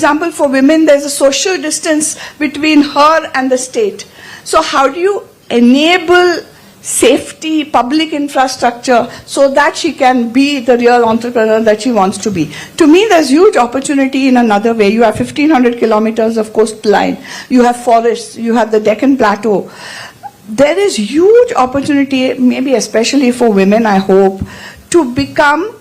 example, for women, there's a social distance between her and the state. So how do you enable safety, public infrastructure, so that she can be the real entrepreneur that she wants to be? To me, there's huge opportunity in another way. You have 1,500 kilometers of coastline. You have forests. You have the Deccan Plateau. There is huge opportunity, maybe especially for women, I hope, to become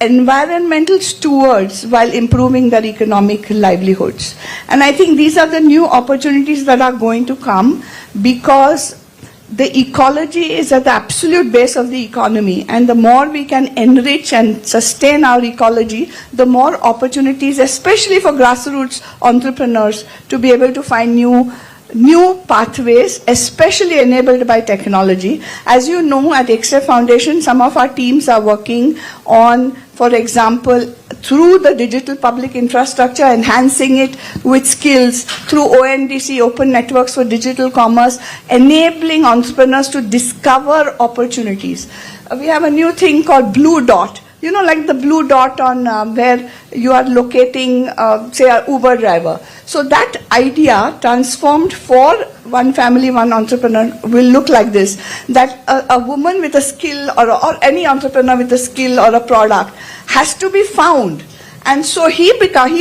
environmental stewards while improving their economic livelihoods. And I think these are the new opportunities that are going to come, because the ecology is at the absolute base of the economy, and the more we can enrich and sustain our ecology, the more opportunities, especially for grassroots entrepreneurs, to be able to find new pathways, especially enabled by technology. As you know, at XF Foundation, some of our teams are working on, for example, through the digital public infrastructure, enhancing it with skills, through ONDC, Open Networks for Digital Commerce, enabling entrepreneurs to discover opportunities. We have a new thing called Blue Dot. You know, like the blue dot on where you are locating, say, an Uber driver. So that idea transformed for one family, one entrepreneur will look like this, that a woman with a skill or any entrepreneur with a skill or a product has to be found. And so he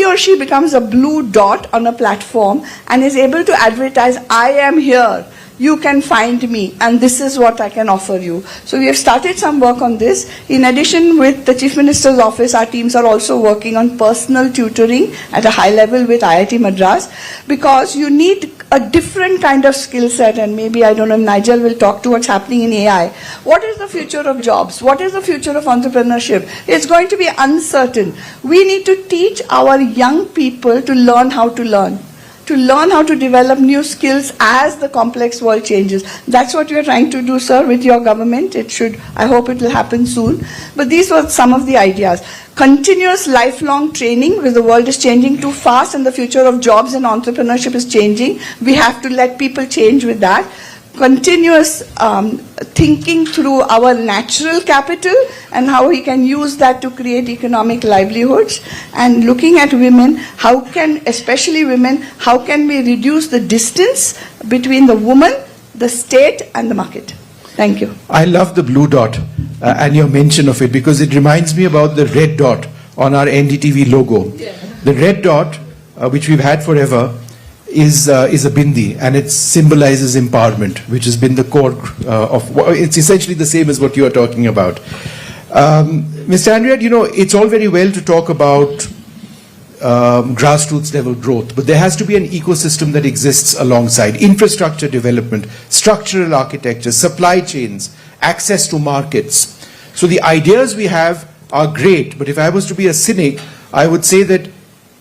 or she becomes a blue dot on a platform and is able to advertise, I am here. You can find me, and this is what I can offer you. So we have started some work on this. In addition, with the Chief Minister's Office, our teams are also working on personal tutoring at a high level with IIT Madras, because you need a different kind of skill set, and maybe, I don't know, Nigel will talk to what's happening in AI. What is the future of jobs? What is the future of entrepreneurship? It's going to be uncertain. We need to teach our young people to learn how to learn. To learn how to develop new skills as the complex world changes. That's what you're trying to do, sir, with your government. I hope it will happen soon. But these were some of the ideas. Continuous lifelong training, because the world is changing too fast and the future of jobs and entrepreneurship is changing. We have to let people change with that. Continuous thinking through our natural capital and how we can use that to create economic livelihoods, and looking at women, especially women, how can we reduce the distance between the woman, the state and the market. Thank you. I love the blue dot and your mention of it, because it reminds me about the red dot on our NDTV logo. Yeah. The red dot, which we've had forever, is a bindi, and it symbolizes empowerment, which has been the core of, it's essentially the same as what you are talking about. Mr. Andrea, you know, it's all very well to talk about grassroots level growth, but there has to be an ecosystem that exists alongside. Infrastructure development, structural architecture, supply chains, access to markets. So the ideas we have are great, but if I was to be a cynic, I would say that,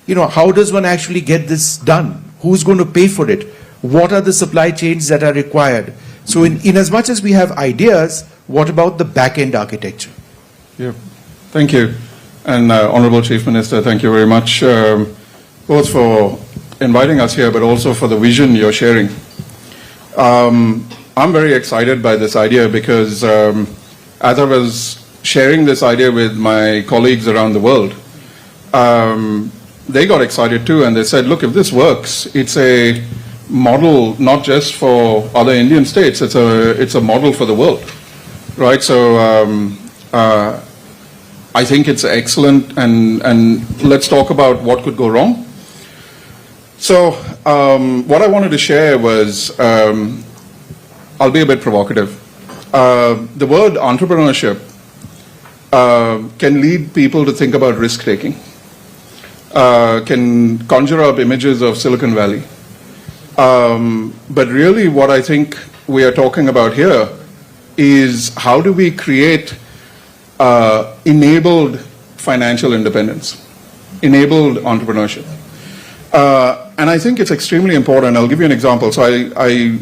you know, how does one actually get this done? Who's going to pay for it? What are the supply chains that are required? So in as much as we have ideas, what about the back-end architecture? Yeah, thank you. And Honorable Chief Minister, thank you very much, both for inviting us here, but also for the vision you're sharing. I'm very excited by this idea, because as I was sharing this idea with my colleagues around the world, they got excited too, and they said, look, if this works, it's a model not just for other Indian states, it's a model for the world, right? So I think it's excellent, and let's talk about what could go wrong. So what I wanted to share was, I'll be a bit provocative. The word entrepreneurship can lead people to think about risk-taking. Can conjure up images of Silicon Valley. But really what I think we are talking about here is, how do we create enabled financial independence, enabled entrepreneurship. And I think it's extremely important. I'll give you an example. So I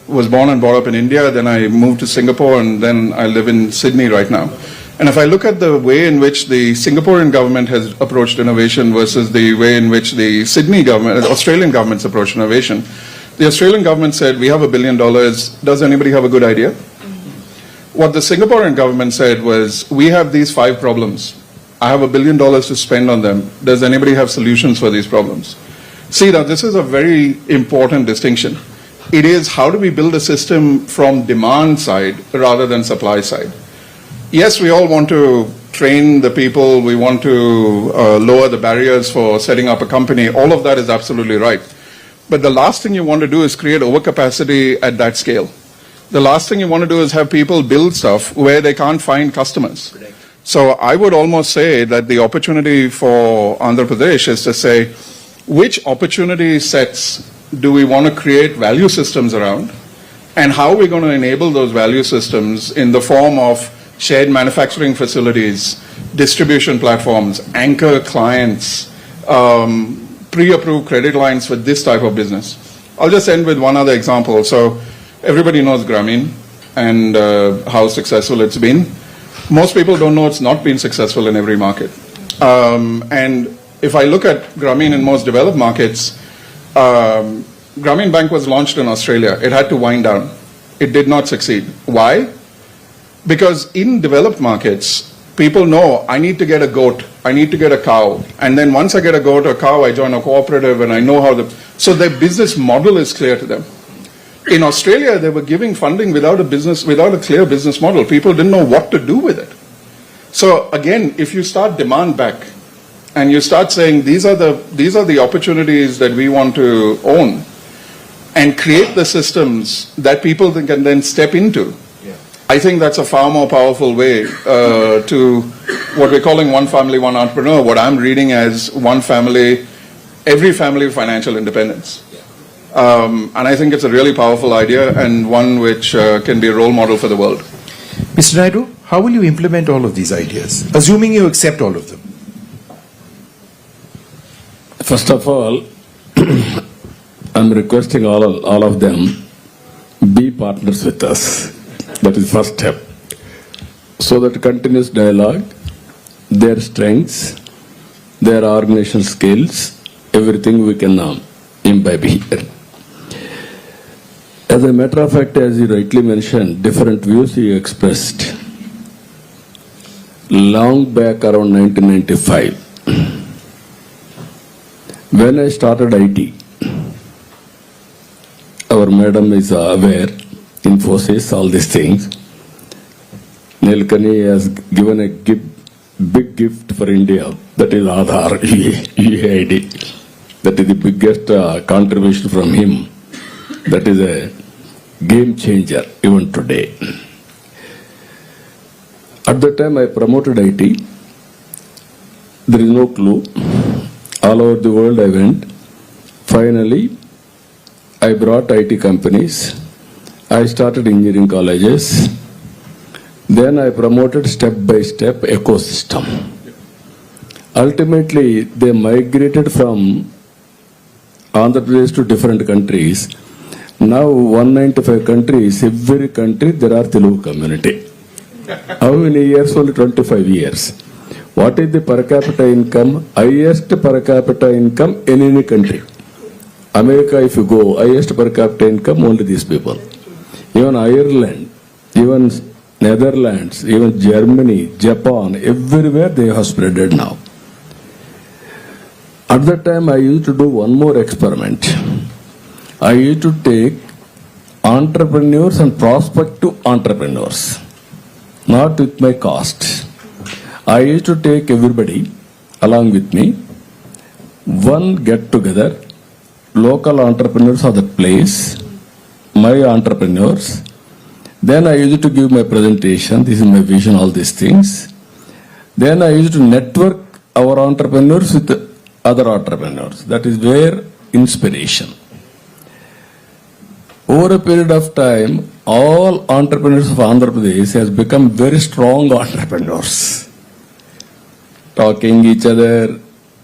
was born and brought up in India, then I moved to Singapore, and then I live in Sydney right now. And if I look at the way in which the Singaporean government has approached innovation versus the way in which the Sydney government, the Australian government's approached innovation, the Australian government said, we have $1 billion, does anybody have a good idea? What the Singaporean government said was, we have these 5 problems. I have $1 billion to spend on them. Does anybody have solutions for these problems? See, now this is a very important distinction. It is how do we build a system from demand side rather than supply side. Yes, we all want to train the people, we want to lower the barriers for setting up a company. All of that is absolutely right. But the last thing you want to do is create overcapacity at that scale. The last thing you want to do is have people build stuff where they can't find customers. So I would almost say that the opportunity for Andhra Pradesh is to say, which opportunity sets do we want to create value systems around, and how are we going to enable those value systems in the form of shared manufacturing facilities, distribution platforms, anchor clients, pre-approved credit lines for this type of business. I'll just end with one other example. So everybody knows Grameen and how successful it's been. Most people don't know it's not been successful in every market. And if I look at Grameen in most developed markets, Grameen Bank was launched in Australia. It had to wind down. It did not succeed. Why? Because in developed markets, people know I need to get a goat, I need to get a cow, and then once I get a goat or cow, I join a cooperative and I know how so their business model is clear to them. In Australia, they were giving funding without a clear business model. People didn't know what to do with it. So again, if you start demand back and you start saying these are the opportunities that we want to own and create the systems that people can then step into, I think that's a far more powerful way to what we're calling one family, one entrepreneur, what I'm reading as one family, every family financial independence. And I think it's a really powerful idea and one which can be a role model for the world. Mr. Naidu, how will you implement all of these ideas, assuming you accept all of them? First of all, I'm requesting all of them be partners with us. That is first step. So that continuous dialogue, their strengths, their organizational skills, everything we can imbibe here. As a matter of fact, as you rightly mentioned, different views you expressed. Long back around 1995, when I started IT, our madam is aware, Infosys, all these things. Nilkani has given a big gift for India, that is Aadhaar, UAID. That is the biggest contribution from him. That is a game changer even today. At the time I promoted IT, there is no clue. All over the world I went. Finally, I brought IT companies. I started engineering colleges. Then I promoted step-by-step ecosystem. Ultimately, they migrated from Andhra Pradesh to different countries. Now 195 countries, every country there are Telugu community. How many years? Only 25 years. What is the per capita income? Highest per capita income in any country. America, if you go, highest per capita income, only these people. Even Ireland, even Netherlands, even Germany, Japan, everywhere they have spreaded now. At that time, I used to do one more experiment. I used to take entrepreneurs and prospective entrepreneurs, not with my cost. I used to take everybody along with me, one get together, local entrepreneurs of the place, my entrepreneurs. Then I used to give my presentation, this is my vision, all these things. Then I used to network our entrepreneurs with other entrepreneurs. That is where inspiration. Over a period of time, all entrepreneurs of Andhra Pradesh has become very strong entrepreneurs. Talking each other,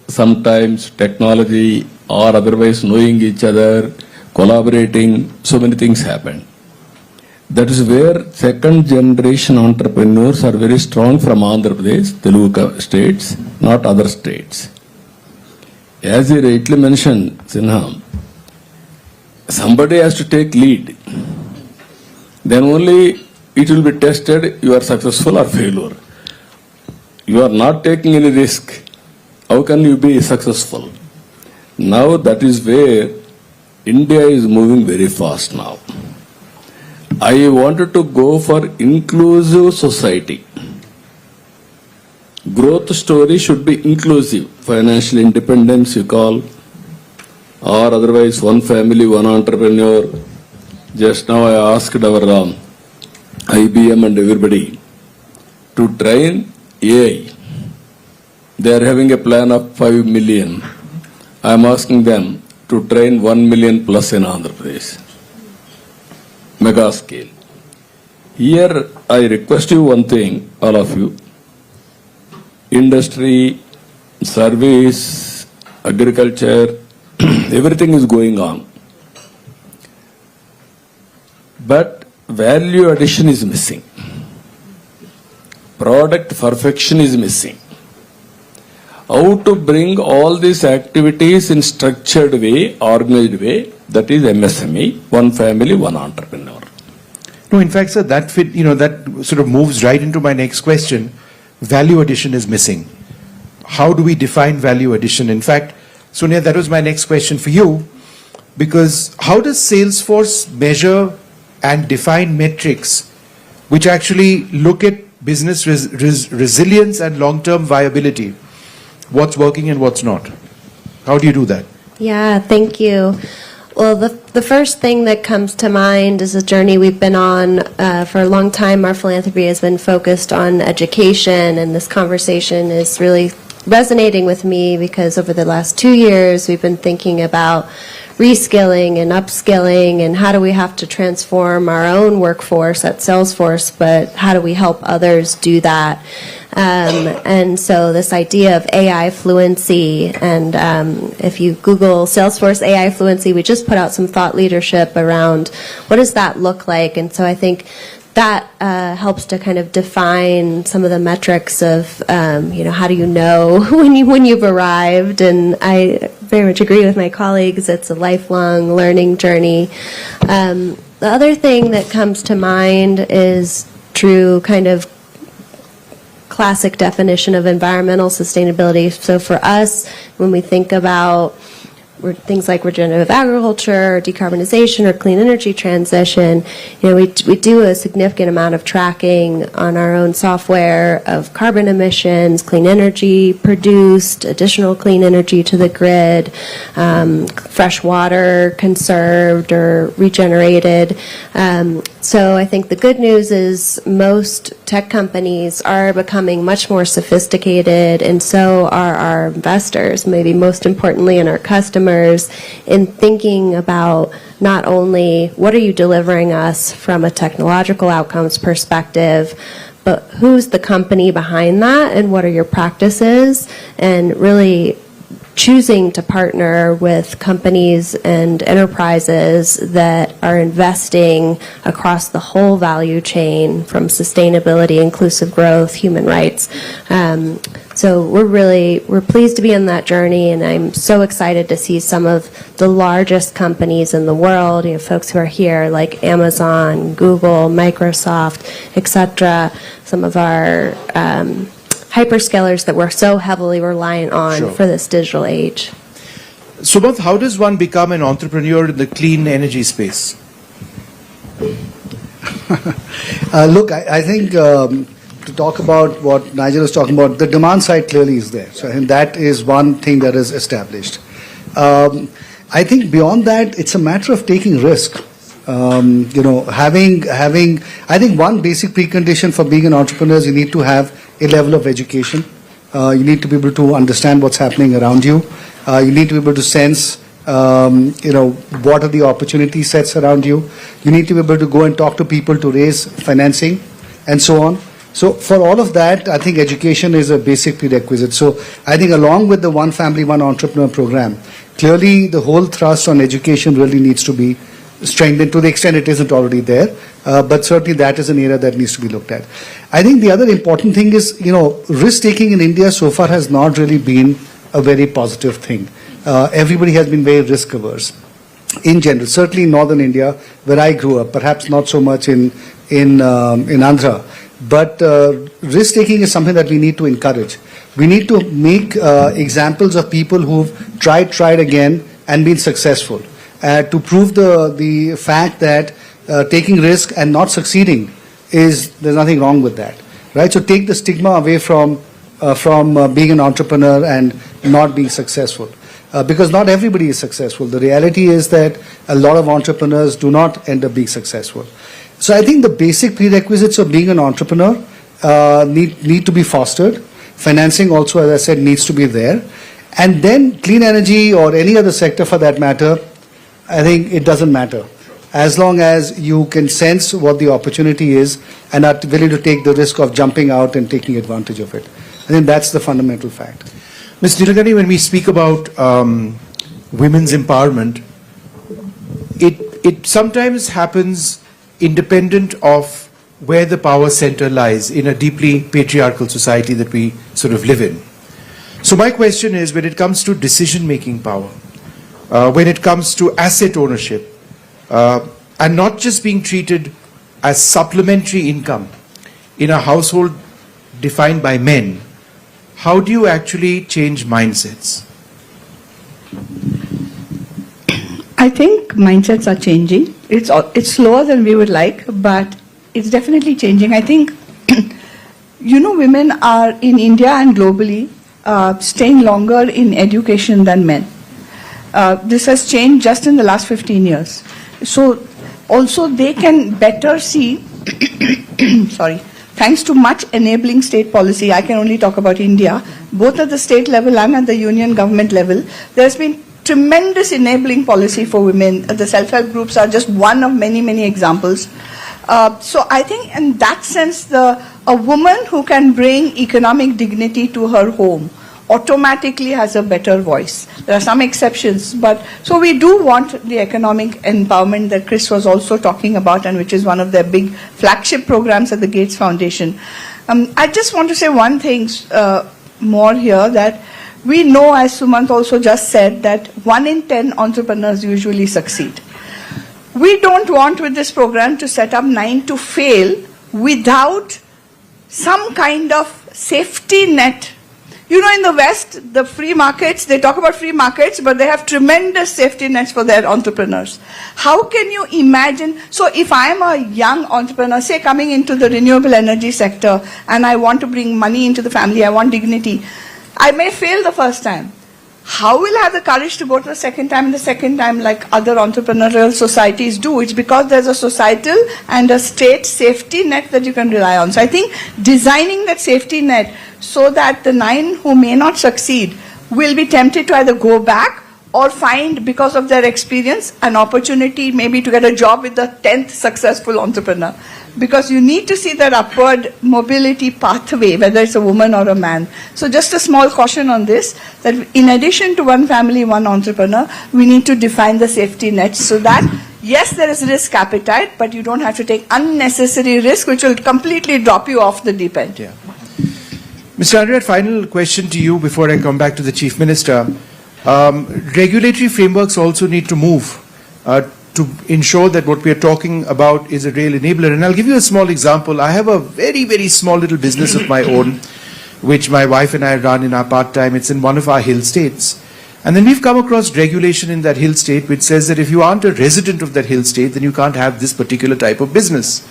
sometimes technology or otherwise knowing each other, collaborating, so many things happen. That is where second generation entrepreneurs are very strong from Andhra Pradesh, Telugu States, not other states. As he rightly mentioned, Sinha, somebody has to take lead. Then only it will be tested, you are successful or failure. you are not taking any risk. How can you be successful? Now that is where India is moving very fast now. I wanted to go for inclusive society. Growth story should be inclusive. Financial independence you call, or otherwise one family, one entrepreneur. Just now I asked our IBM and everybody to train AI. They are having a plan of 5 million. I am asking them to train 1 million plus in Andhra Pradesh. Mega scale. Here I request you one thing, all of you. Industry, service, agriculture, everything is going on. But value addition is missing. Product perfection is missing. How to bring all these activities in structured way, organized way, that is MSME, one family, one entrepreneur. No, in fact, sir, that sort of moves right into my next question. Value addition is missing. How do we define value addition? In fact, Sonia, that was my next question for you, because how does Salesforce measure and define metrics which actually look at business resilience and long-term viability? What's working and what's not? How do you do that? Yeah, thank you. Well, the first thing that comes to mind is a journey we've been on for a long time. Our philanthropy has been focused on education, and this conversation is really resonating with me because over the last 2 years we've been thinking about reskilling and upskilling and how do we have to transform our own workforce at Salesforce, but how do we help others do that? And so this idea of AI fluency, and if you Google Salesforce AI fluency, we just put out some thought leadership around what does that look like, and so I think that helps to kind of define some of the metrics of, how do you know when you've arrived? And I very much agree with my colleagues. It's a lifelong learning journey. The other thing that comes to mind is true kind of classic definition of environmental sustainability. So for us, when we think about things like regenerative agriculture, or decarbonization, or clean energy transition, we do a significant amount of tracking on our own software of carbon emissions, clean energy produced, additional clean energy to the grid, fresh water conserved or regenerated. So I think the good news is most tech companies are becoming much more sophisticated, and so are our investors, maybe most importantly, and our customers, in thinking about not only what are you delivering us from a technological outcomes perspective, but who's the company behind that and what are your practices, and really choosing to partner with companies and enterprises that are investing across the whole value chain from sustainability, inclusive growth, human rights. So we're pleased to be on that journey, and I'm so excited to see some of the largest companies in the world, folks who are here like Amazon, Google, Microsoft, etc. Some of our hyperscalers that we're so heavily reliant on Sure. for this digital age. Sumanth, how does one become an entrepreneur in the clean energy space? Look, I think to talk about what Nigel was talking about, the demand side clearly is there. So I think that is one thing that is established. I think beyond that, it's a matter of taking risk. Having I think one basic precondition for being an entrepreneur is you need to have a level of education. You need to be able to understand what's happening around you. You need to be able to sense, what are the opportunity sets around you. You need to be able to go and talk to people to raise financing and so on. So for all of that, I think education is a basic prerequisite. So I think along with the One Family, One Entrepreneur program, clearly the whole thrust on education really needs to be strengthened to the extent it isn't already there. But certainly that is an area that needs to be looked at. I think the other important thing is, risk-taking in India so far has not really been a very positive thing. Everybody has been very risk-averse in general, certainly in northern India, where I grew up, perhaps not so much in Andhra. But risk taking is something that we need to encourage. We need to make examples of people who've tried again and been successful to prove the fact that taking risk and not succeeding there's nothing wrong with that, right? So take the stigma away from being an entrepreneur and not being successful. Because not everybody is successful. The reality is that a lot of entrepreneurs do not end up being successful. So I think the basic prerequisites of being an entrepreneur need to be fostered. Financing also, as I said, needs to be there. And then clean energy or any other sector for that matter, I think it doesn't matter. As long as you can sense what the opportunity is and are willing to take the risk of jumping out and taking advantage of it. I think that's the fundamental fact. Ms. Nilagani, when we speak about women's empowerment, it sometimes happens independent of where the power center lies in a deeply patriarchal society that we sort of live in. So my question is, when it comes to decision-making power, when it comes to asset ownership, and not just being treated as supplementary income in a household defined by men, how do you actually change mindsets? I think mindsets are changing. It's slower than we would like, but it's definitely changing. I think, women are in India and globally staying longer in education than men. This has changed just in the last 15 years. So also they can better see, thanks to much enabling state policy, I can only talk about India, both at the state level and at the union government level, there's been tremendous enabling policy for women. The self-help groups are just one of many, many examples. So I think in that sense, a woman who can bring economic dignity to her home automatically has a better voice. There are some exceptions, but so we do want the economic empowerment that Chris was also talking about, and which is one of their big flagship programs at the Gates Foundation. I just want to say one thing more here, that we know, as Sumant also just said, that 1 in 10 entrepreneurs usually succeed. We don't want with this program to set up 9 to fail without some kind of safety net. In the West, the free markets, they talk about free markets, but they have tremendous safety nets for their entrepreneurs. How can you imagine? So if I'm a young entrepreneur, say coming into the renewable energy sector, and I want to bring money into the family, I want dignity, I may fail the first time. How will I have the courage to go to the second time and the second time like other entrepreneurial societies do? It's because there's a societal and a state safety net that you can rely on. So I think designing that safety net so that the 9 who may not succeed will be tempted to either go back or find, because of their experience, an opportunity maybe to get a job with the 10th successful entrepreneur. Because you need to see that upward mobility pathway, whether it's a woman or a man. So just a small caution on this, that in addition to one family, one entrepreneur, we need to define the safety nets so that, yes, there is risk appetite, but you don't have to take unnecessary risk, which will completely drop you off the deep end. Yeah. Mr. Andrea, final question to you before I come back to the Chief Minister. Regulatory frameworks also need to move to ensure that what we are talking about is a real enabler. And I'll give you a small example. I have a very, very small little business of my own, which my wife and I run in our part-time. It's in one of our hill states. And then we've come across regulation in that hill state which says that if you aren't a resident of that hill state, then you can't have this particular type of business.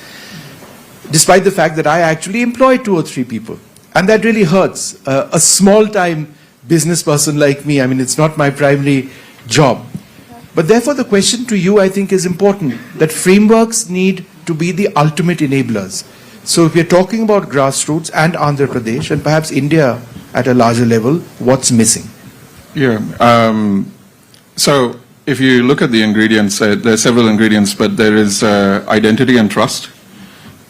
Despite the fact that I actually employ 2 or 3 people. And that really hurts. A small-time business person like me, I mean, it's not my primary job. But therefore, the question to you, I think, is important, that frameworks need to be the ultimate enablers. So if we're talking about grassroots and Andhra Pradesh, and perhaps India at a larger level, what's missing? Yeah. So if you look at the ingredients, there are several ingredients, but there is identity and trust.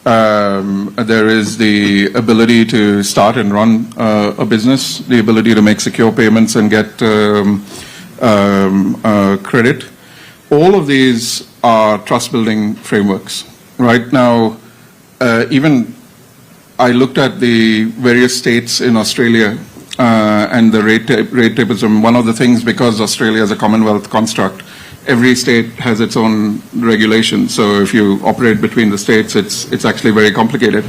There is the ability to start and run a business, the ability to make secure payments and get credit. All of these are trust-building frameworks. Right now, even I looked at the various states in Australia and the rate tables. And one of the things, because Australia is a Commonwealth construct, every state has its own regulation. So if you operate between the states, it's actually very complicated.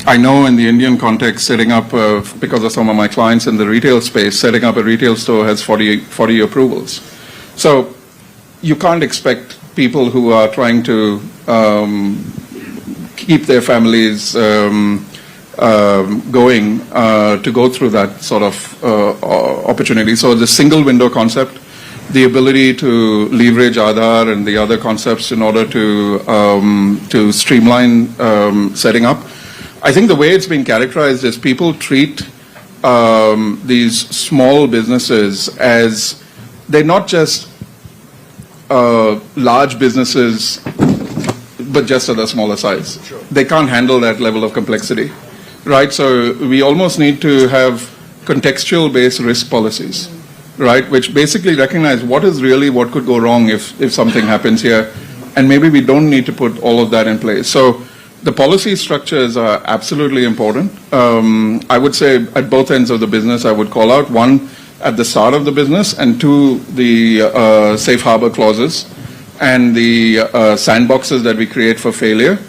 I know in the Indian context, setting up, because of some of my clients in the retail space, setting up a retail store has 40 approvals. So you can't expect people who are trying to keep their families going to go through that sort of opportunity. So the single window concept, the ability to leverage Aadhaar and the other concepts in order to streamline setting up. I think the way it's been characterized is people treat these small businesses as they're not just large businesses, but just at a smaller size. Sure. They can't handle that level of complexity, right? So we almost need to have contextual-based risk policies, right, which basically recognize what could go wrong if something happens here, and maybe we don't need to put all of that in place. So the policy structures are absolutely important. I would say at both ends of the business, I would call out, one, at the start of the business, and two, the safe harbor clauses and the sandboxes that we create for failure.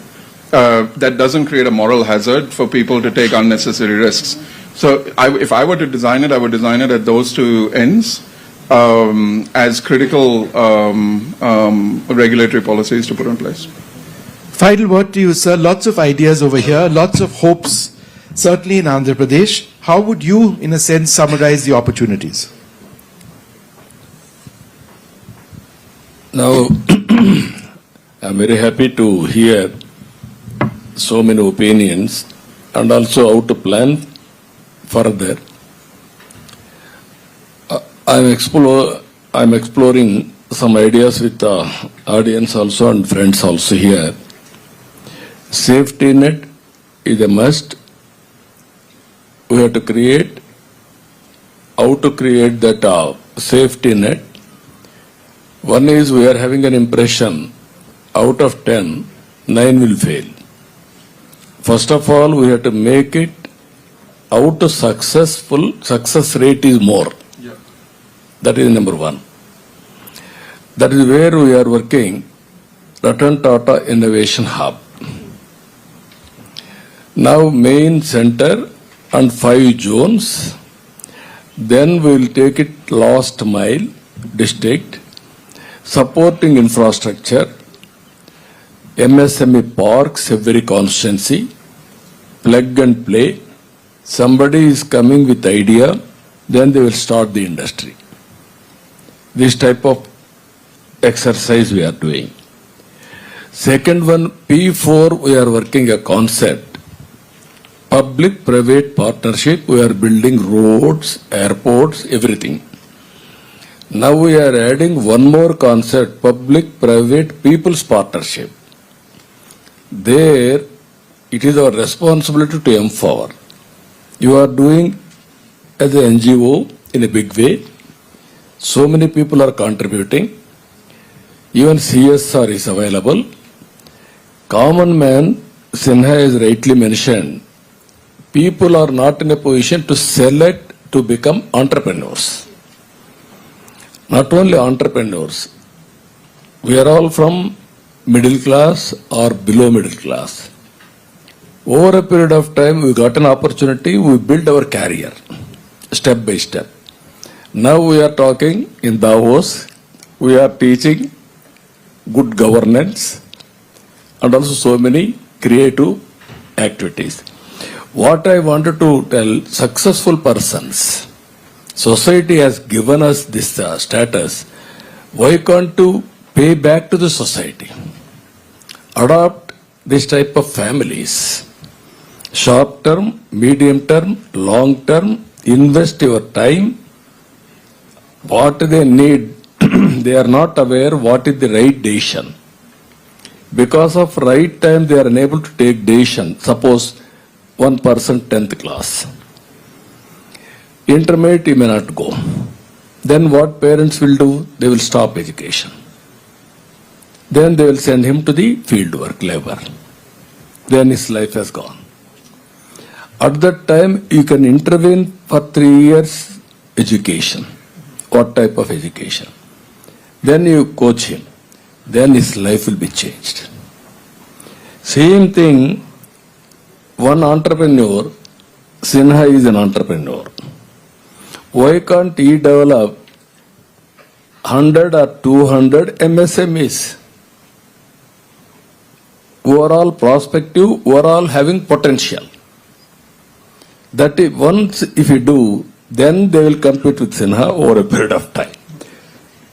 That doesn't create a moral hazard for people to take unnecessary risks. So if I were to design it, I would design it at those two ends as critical regulatory policies to put in place. Final word to you, sir. Lots of ideas over here, lots of hopes, certainly in Andhra Pradesh. How would you, in a sense, summarize the opportunities? Now, I'm very happy to hear so many opinions and also how to plan further. I'm exploring some ideas with the audience also and friends also here. Safety net is a must. We have to create, how to create that safety net. One is we are having an impression, out of 10, 9 will fail. First of all, we have to make it out of success rate is more. Yeah. That is number one. That is where we are working, Ratan Tata Innovation Hub. Now main center and 5 zones, then we will take it last mile district, supporting infrastructure, MSME parks, every constituency, plug and play. Somebody is coming with idea, then they will start the industry. This type of exercise we are doing. Second one, P4, we are working a concept. Public-private partnership, we are building roads, airports, everything. Now we are adding one more concept, public-private people's partnership. There, it is our responsibility to empower. You are doing as an NGO in a big way. So many people are contributing. Even CSR is available. Common man, Sinha has rightly mentioned, people are not in a position to select to become entrepreneurs. Not only entrepreneurs, we are all from middle class or below middle class. Over a period of time, we got an opportunity, we build our career, step by step. Now we are talking in Davos, we are teaching good governance and also so many creative activities. What I wanted to tell, successful persons, society has given us this status, why can't you pay back to the society? Adopt this type of families. Short term, medium term, long term, invest your time. What they need, they are not aware what is the right decision. Because of right time, they are unable to take decision. Suppose one person 10th class. Intermediate, he may not go. Then what parents will do? They will stop education. Then they will send him to the field work, labor. Then his life has gone. At that time, you can intervene for 3 years education. What type of education? Then you coach him. Then his life will be changed. Same thing, one entrepreneur, Sinha is an entrepreneur. Why can't he develop 100 or 200 MSMEs? Who are all prospective, who are all having potential. That is, once if you do, then they will compete with Sinha over a period of time.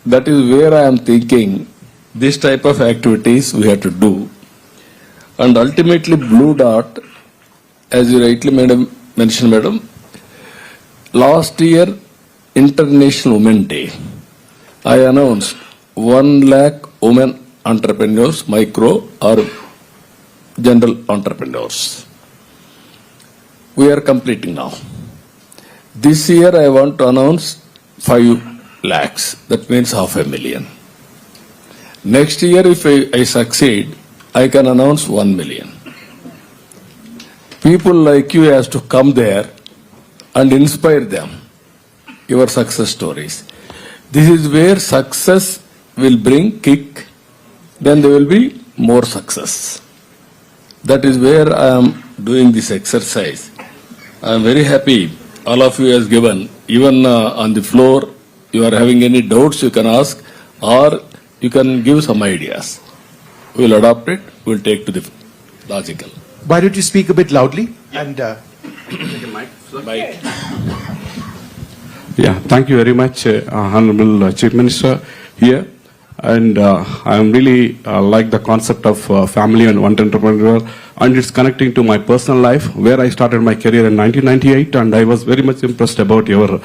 That is where I am thinking this type of activities we have to do. And ultimately Blue Dot, as you rightly mentioned, madam, last year International Women Day, I announced 1 lakh women entrepreneurs, micro or general entrepreneurs. We are completing now. This year I want to announce 5 lakhs, that means 500,000. Next year if I succeed, I can announce 1 million. People like you has to come there and inspire them, your success stories. This is where success will bring kick, then there will be more success. That is where I am doing this exercise. I am very happy all of you has given, even on the floor, you are having any doubts you can ask or you can give some ideas. We will adopt it, we will take to the logical. Why don't you speak a bit loudly? And Bye. Yeah, thank you very much, Honorable Chief Minister here. And I am really like the concept of family and one entrepreneur, and it's connecting to my personal life where I started my career in 1998, and I was very much impressed about your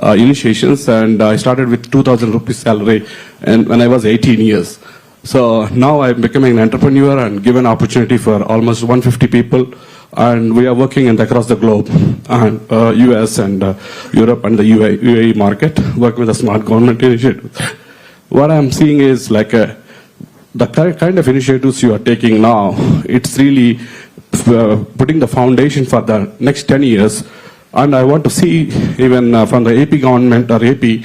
initiations. And I started with 2,000 rupees salary, and when I was 18 years. So now I'm becoming an entrepreneur and given opportunity for almost 150 people. And we are working across the globe, and US and Europe and the UAE market, working with a smart government initiative. What I'm seeing is like the kind of initiatives you are taking now, it's really putting the foundation for the next 10 years. And I want to see even from the AP government or AP,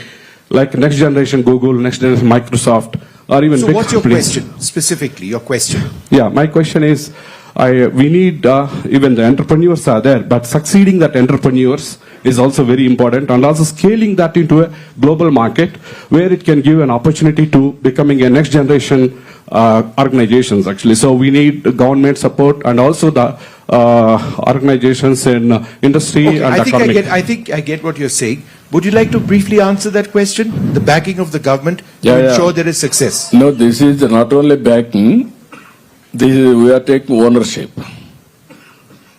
like next generation Google, next generation Microsoft, or even so big what's your companies. question, specifically, your question? Yeah, my question is, we need, even the entrepreneurs are there, but succeeding that entrepreneurs is also very important, and also scaling that into a global market where it can give an opportunity to becoming a next generation organizations actually. So we need government support and also the organizations in industry Okay, and economic. I think I get what you're saying. Would you like to briefly answer that question? The backing of the government to Yeah. ensure there is success. No, this is not only backing, we are taking ownership,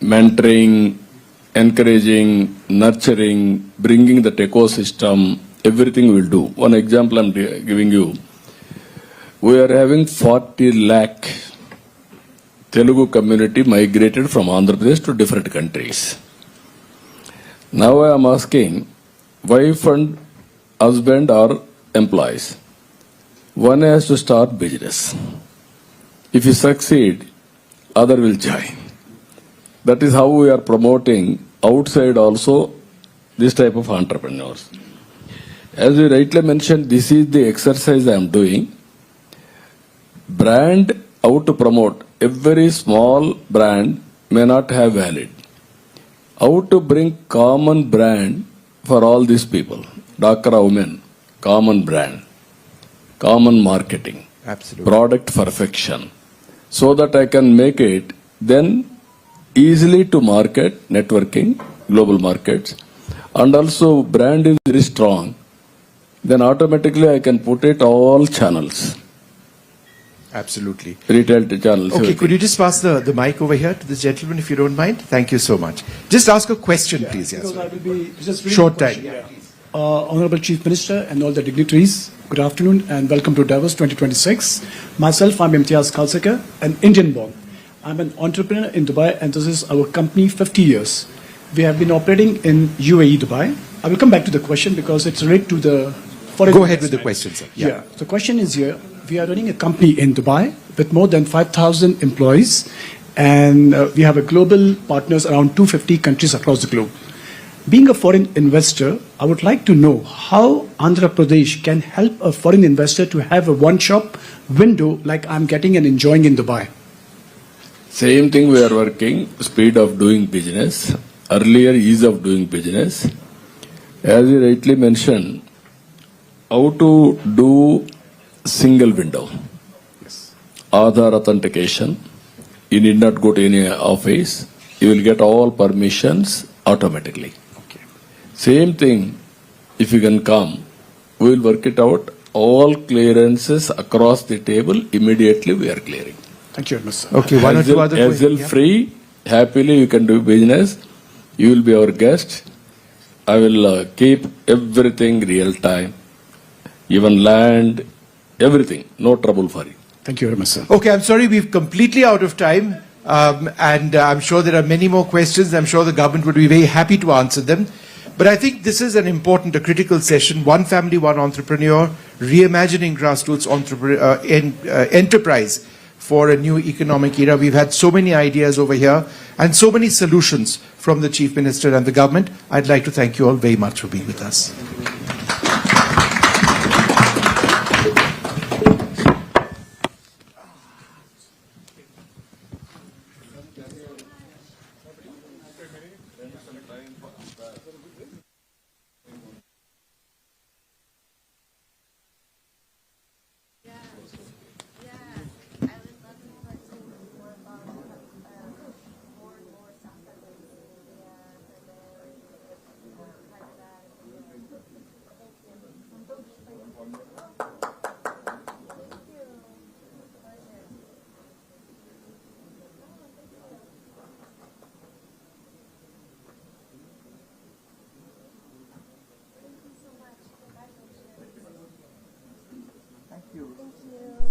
mentoring, encouraging, nurturing, bringing that ecosystem, everything we'll do. One example I'm giving you. We are having 40 lakh Telugu community migrated from Andhra Pradesh to different countries. Now I am asking, wife and husband are employees. One has to start business. If you succeed, other will join. That is how we are promoting outside also this type of entrepreneurs. As you rightly mentioned, this is the exercise I am doing. Brand, how to promote. Every small brand may not have valid. How to bring common brand for all these people. Dhakra women, common brand, common marketing, Absolutely. product perfection. So that I can make it then easily to market, networking, global markets, and also brand is very strong. Then automatically I can put it all channels, Absolutely. retail channels. Okay, everything. could you just pass the mic over here to this gentleman if you don't mind? Thank you so much. Just ask a question, please. Yes. Because I will be just reading Short the time. question. Honorable Chief Minister and all the dignitaries, good afternoon and welcome to Davos 2026. Myself, I'm Imtiaz Khalsaka, an Indian born. I'm an entrepreneur in Dubai and this is our company 50 years. We have been operating in UAE, Dubai. I will come back to the question because it's related to the foreign Go ahead with the investment. question, sir. Yeah. The question is here, we are running a company in Dubai with more than 5,000 employees and we have a global partners around 250 countries across the globe. Being a foreign investor, I would like to know how Andhra Pradesh can help a foreign investor to have a one-shop window like I'm getting and enjoying in Dubai. Same thing we are working, speed of doing business, earlier ease of doing business. As you rightly mentioned, how to do single window. Aadhaar authentication. You need not go to any office. You will get all permissions automatically. Same thing, if you can come, we will work it out. All clearances across the table, immediately we are clearing. Thank you very much, sir. Okay, one or two other points. Hassle free, happily you can do business. You will be our guest. I will keep everything real time, even land, everything. No trouble for you. Thank you very much, sir. Okay, I'm sorry, we've completely out of time. And I'm sure there are many more questions. I'm sure the government would be very happy to answer them. But I think this is an important, a critical session. One family, one entrepreneur, reimagining grassroots enterprise for a new economic era. We've had so many ideas over here and so many solutions from the Chief Minister and the government. I'd like to thank you all very much for being with us. Thank you.